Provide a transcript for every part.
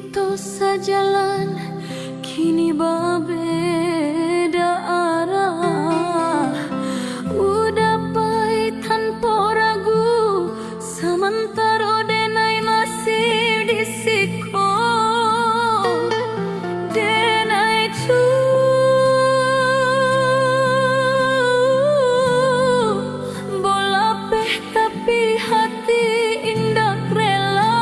Kita sejalan kini berbeda arah. Udah pahit tanpa ragu, sementara denai masih di siko. Denai cu bola peh tapi hati indah rela.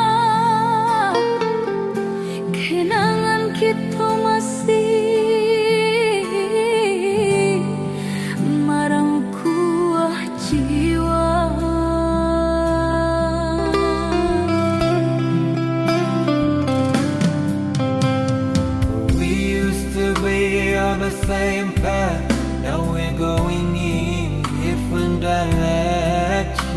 Kenangan kita masih marang kuah jiwa. We used to be on the same path, now we're going in different directions.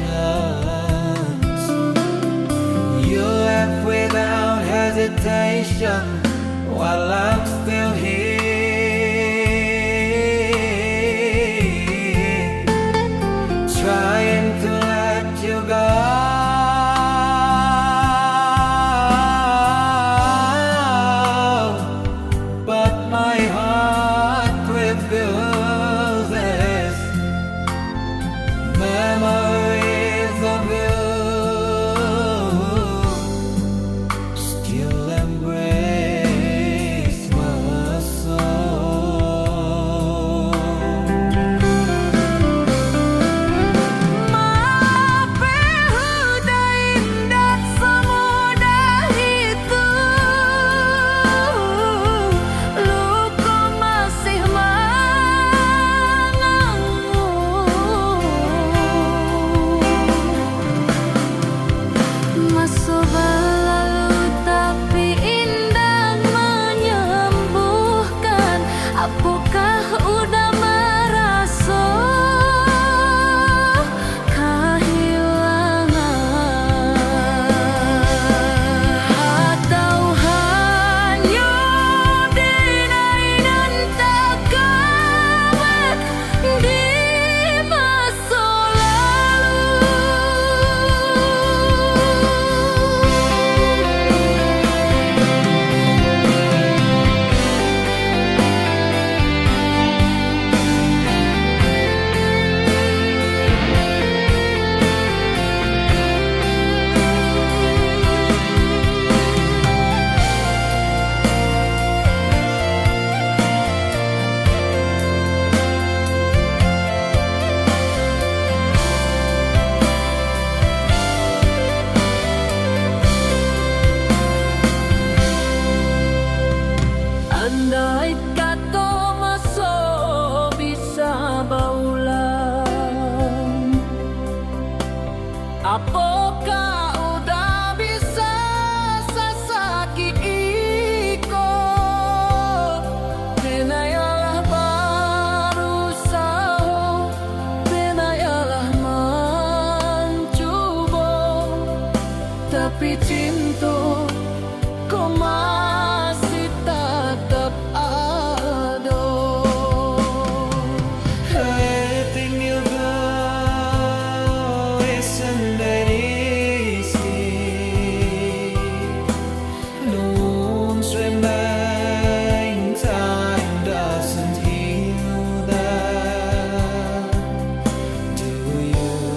You left without hesitation, while I'm still here, trying to let you go. But my heart refuses memories of you. Still embrace my soul. Maafkan udah indah semudah itu. Luka masih mengangguk. Masa berlalu tapi indah menyembuhkan. Apakah udah merasa kehilangan, atau hanya denai dan terkawat di masa andai kata masa bisa berulang, apakah udah bisa sesakit iko? Benayalah berusaha, benayalah mencoba, tapi cinta kau masih tetap ada. Letting you go isn't that easy. No one's remain, time doesn't heal that. Do you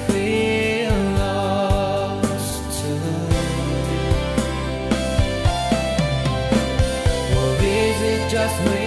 feel lost too? Or is it just me?